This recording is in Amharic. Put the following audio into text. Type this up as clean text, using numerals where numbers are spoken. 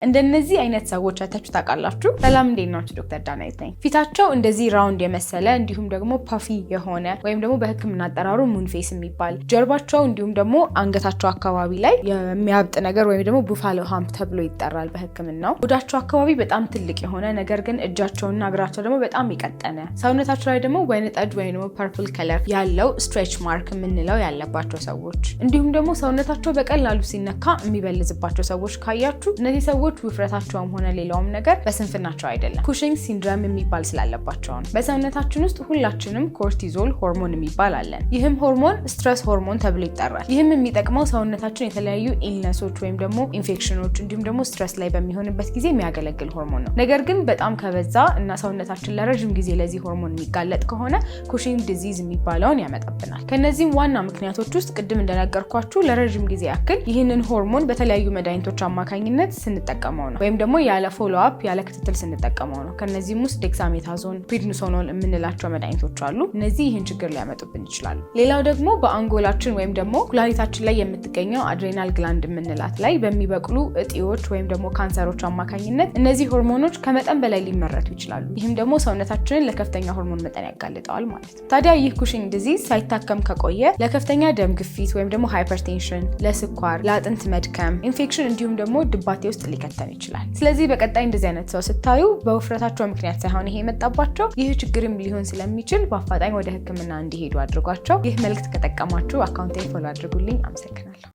እንደነዚህ አይነት ሰዎች አይታችሁ ታውቃላችሁ? ሰላም እንዴት ናችሁ? ዶክተር ዳናይት ነኝ። ፊታቸው እንደዚህ ራውንድ የመሰለ እንዲሁም ደግሞ ፓፊ የሆነ ወይም ደግሞ በህክምና አጠራሩ ሙን ፌስ የሚባል ጀርባቸው እንዲሁም ደግሞ አንገታቸው አካባቢ ላይ የሚያብጥ ነገር ወይም ደግሞ ቡፋሎ ሃምፕ ተብሎ ይጠራል በህክምናው። ሆዳቸው አካባቢ በጣም ትልቅ የሆነ ነገር ግን እጃቸውና እግራቸው ደግሞ በጣም የቀጠነ፣ ሰውነታቸው ላይ ደግሞ ወይን ጠጅ ወይም ደግሞ ፐርፕል ከለር ያለው ስትሬች ማርክ የምንለው ያለባቸው ሰዎች፣ እንዲሁም ደግሞ ሰውነታቸው በቀላሉ ሲነካ የሚበልዝባቸው ሰዎች ካያችሁ እነዚህ ሰዎች ውፍረታቸውም ሆነ ሌላውም ነገር በስንፍናቸው አይደለም፣ ኩሽንግ ሲንድሮም የሚባል ስላለባቸው ነው። በሰውነታችን ውስጥ ሁላችንም ኮርቲዞል ሆርሞን የሚባል አለን። ይህም ሆርሞን ስትረስ ሆርሞን ተብሎ ይጠራል። ይህም የሚጠቅመው ሰውነታችን የተለያዩ ኢልነሶች ወይም ደግሞ ኢንፌክሽኖች እንዲሁም ደግሞ ስትረስ ላይ በሚሆንበት ጊዜ የሚያገለግል ሆርሞን ነው። ነገር ግን በጣም ከበዛ እና ሰውነታችን ለረጅም ጊዜ ለዚህ ሆርሞን የሚጋለጥ ከሆነ ኩሽንግ ዲዚዝ የሚባለውን ያመጣብናል። ከነዚህም ዋና ምክንያቶች ውስጥ ቅድም እንደነገርኳችሁ ለረጅም ጊዜ ያክል ይህንን ሆርሞን በተለያዩ መድኃኒቶች አማካኝነት ስንጠቀመው ነው ወይም ደግሞ ያለ ፎሎ አፕ ያለ ክትትል ስንጠቀመው ነው። ከነዚህም ውስጥ ዴክሳሜታዞን፣ ፕሪድኒሶሎን የምንላቸው መድኃኒቶች አሉ። እነዚህ ይህን ችግር ሊያመጡብን ይችላሉ። ሌላው ደግሞ በአንጎላችን ወይም ደግሞ ኩላሊታችን ላይ የምትገኘው አድሬናል ግላንድ የምንላት ላይ በሚበቅሉ እጢዎች ወይም ደግሞ ካንሰሮች አማካኝነት እነዚህ ሆርሞኖች ከመጠን በላይ ሊመረቱ ይችላሉ። ይህም ደግሞ ሰውነታችንን ለከፍተኛ ሆርሞን መጠን ያጋልጠዋል ማለት ነው። ታዲያ ይህ ኩሽንግ ዲዚዝ ሳይታከም ከቆየ ለከፍተኛ ደም ግፊት ወይም ደግሞ ሃይፐርቴንሽን፣ ለስኳር፣ ለአጥንት መድከም፣ ኢንፌክሽን እንዲሁም ደግሞ ድባቴ ውስጥ ሊከተን ይችላል። ስለዚህ በቀጣይ እንደዚህ አይነት ሰው ስታዩ በውፍረታቸው ምክንያት ሳይሆን ይሄ የመጣባቸው ይህ ችግርም ሊሆን ስለሚችል በአፋጣኝ ወደ ሕክምና እንዲሄዱ አድርጓቸው። ይህ መልእክት ከጠቀማችሁ አካውንቴን ፎሎ አድርጉልኝ። አመሰግናለሁ።